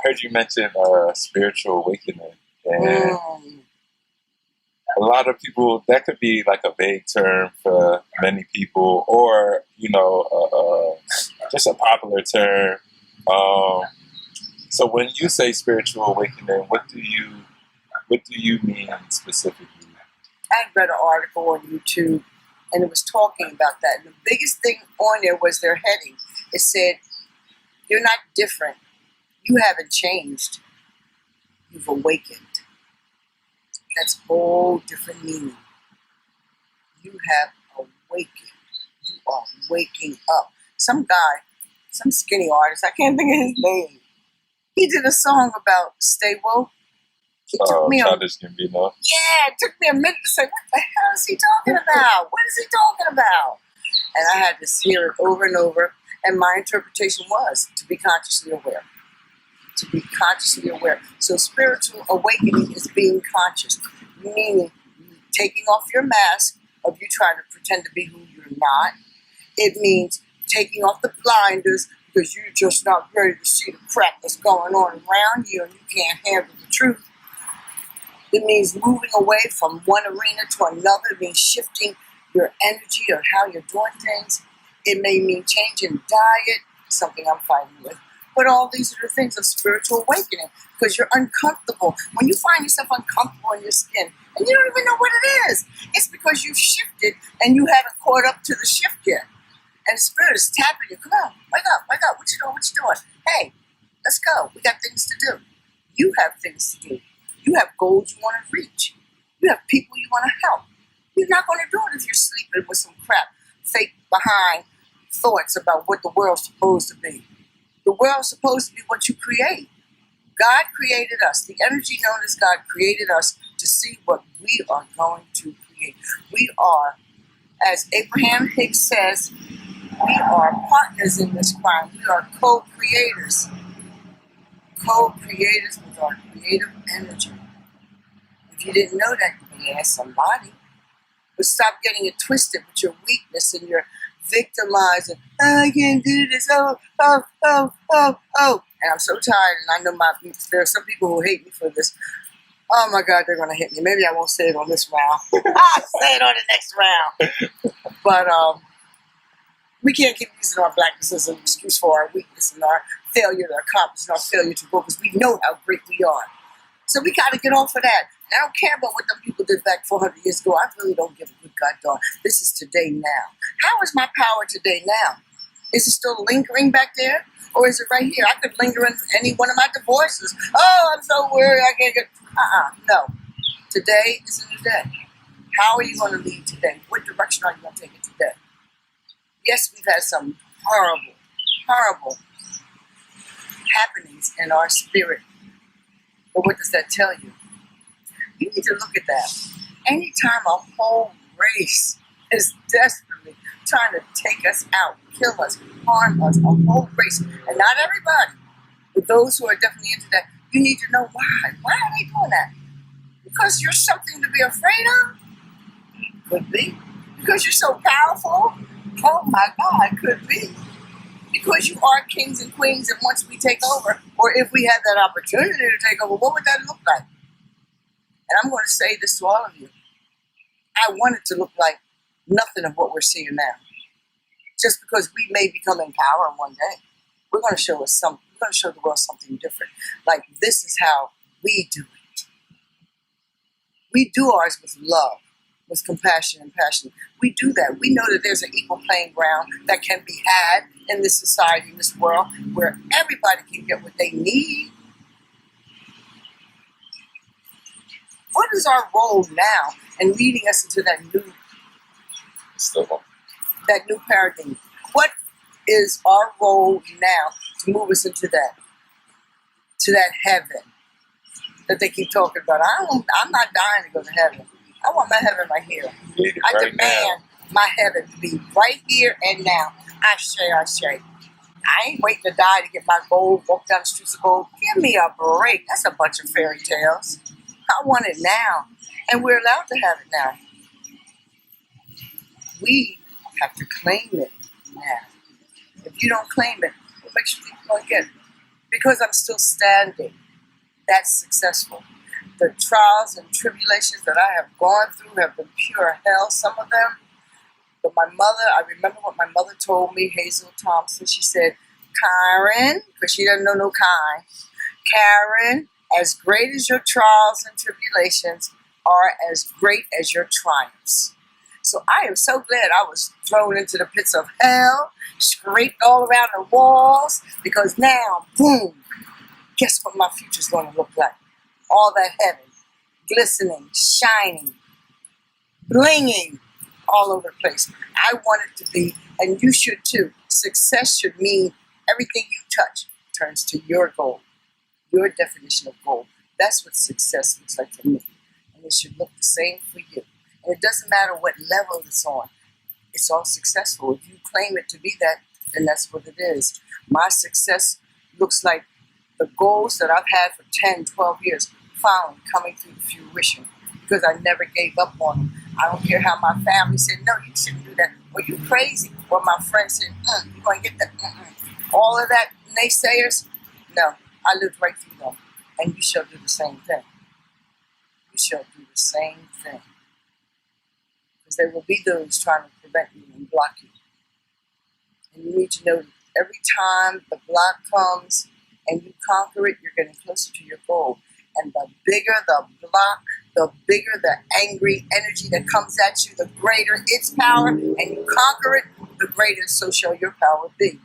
heard you mention spiritual awakening, and Mm. a lot of people, that could be like a vague term for many people, or just a popular term. Um, so when you say spiritual awakening, what do you mean specifically? I had read an article on YouTube, and it was talking about that. And the biggest thing on there was their heading. It said, "You're not different. You haven't changed. You've awakened." That's a whole different meaning. You have awakened. You are waking up. Some guy, some skinny artist, I can't think of his name. He did a song about stay woke. It took me Childish Gambino. it took me a minute to say, what the hell is he talking about? What is he talking about? And I had to hear it over and over. And my interpretation was to be consciously aware. To be consciously aware. So spiritual awakening is being conscious, meaning taking off your mask of you trying to pretend to be who you're not. It means taking off the blinders because you're just not ready to see the crap that's going on around you and you can't handle the truth. It means moving away from one arena to another. It means shifting your energy or how you're doing things. It may mean changing diet, something I'm fighting with. But all these are the things of spiritual awakening because you're uncomfortable. When you find yourself uncomfortable in your skin and you don't even know what it is, it's because you've shifted and you haven't caught up to the shift yet. And the spirit is tapping you. Come on, wake up, wake up. What you doing? What you doing? Hey, let's go. We got things to do. You have things to do. You have goals you want to reach. You have people you want to help. You're not going to do it if you're sleeping with some crap, fake behind thoughts about what the world's supposed to be. The world's supposed to be what you create. God created us. The energy known as God created us to see what we are going to create. We are, as Abraham Hicks says, we are partners in this crime. We are co-creators. Co-creators with our creative energy. If you didn't know that, you may ask somebody. But stop getting it twisted with your weakness and your victimizing. Oh, I can't do this. Oh. And I'm so tired, and I know there are some people who hate me for this. Oh my God, they're going to hit me. Maybe I won't say it on this round. I'll say it on the next round. But we can't keep using our blackness as an excuse for our weakness and our failure to accomplish and our failure to grow because we know how great we are. So we got to get off of that. And I don't care about what them people did back 400 years ago. I really don't give a good goddamn. This is today now. How is my power today now? Is it still lingering back there? Or is it right here? I could linger in any one of my divorces. Oh, I'm so worried. I can't get... No. Today is a new day. How are you going to lead today? What direction are you going to take it today? Yes, we've had some horrible, horrible happenings in our spirit. But what does that tell you? You need to look at that. Anytime a whole race is desperately trying to take us out, kill us, harm us, a whole race, and not everybody, but those who are definitely into that, you need to know why. Why are they doing that? Because you're something to be afraid of? Could be. Because you're so powerful? Oh my God, could be. Because you are kings and queens, and once we take over, or if we had that opportunity to take over, what would that look like? And I'm going to say this to all of you. I want it to look like nothing of what we're seeing now. Just because we may become in power one day, we're going to show the world something different. Like, this is how we do it. We do ours with love, with compassion and passion. We do that. We know that there's an equal playing ground that can be had in this society, in this world, where everybody can get what they need. What is our role now in leading us into that new paradigm? What is our role now to move us into that heaven that they keep talking about? I'm not dying to go to heaven. I want my heaven right here. I demand my heaven to be right here and now. Ashe. I ain't waiting to die to get my gold, walk down the streets of gold. Give me a break. That's a bunch of fairy tales. I want it now. And we're allowed to have it now. We have to claim it now. If you don't claim it, what makes you think you're going to get it? because I'm still standing. That's successful. The trials and tribulations that I have gone through have been pure hell, some of them. But my mother, I remember what my mother told me, Hazel Thompson. She said, Karen, because she doesn't know no Kai, Karen, as great as your trials and tribulations are as great as your triumphs. So I am so glad I was thrown into the pits of hell, scraped all around the walls, because now, boom, guess what my future's going to look like? All that heaven, glistening, shining, blinging all over the place. I want it to be, and you should too. Success should mean everything you touch turns to your goal, your definition of goal. That's what success looks like to me. And it should look the same for you. And it doesn't matter what level it's on. It's all successful. If you claim it to be that, then that's what it is. My success looks like the goals that I've had for 10, 12 years finally coming to fruition because I never gave up on them. I don't care how my family said, no, you shouldn't do that. Or you crazy. Or my friends said, you're going to get that. All of that naysayers, no, I lived right through them. And you shall do the same thing. You shall do the same thing. Because there will be those trying to prevent you and block you. And you need to know that every time the block comes and you conquer it, you're getting closer to your goal. And the bigger the block, the bigger the angry energy that comes at you, the greater its power, and you conquer it, the greater so shall your power be.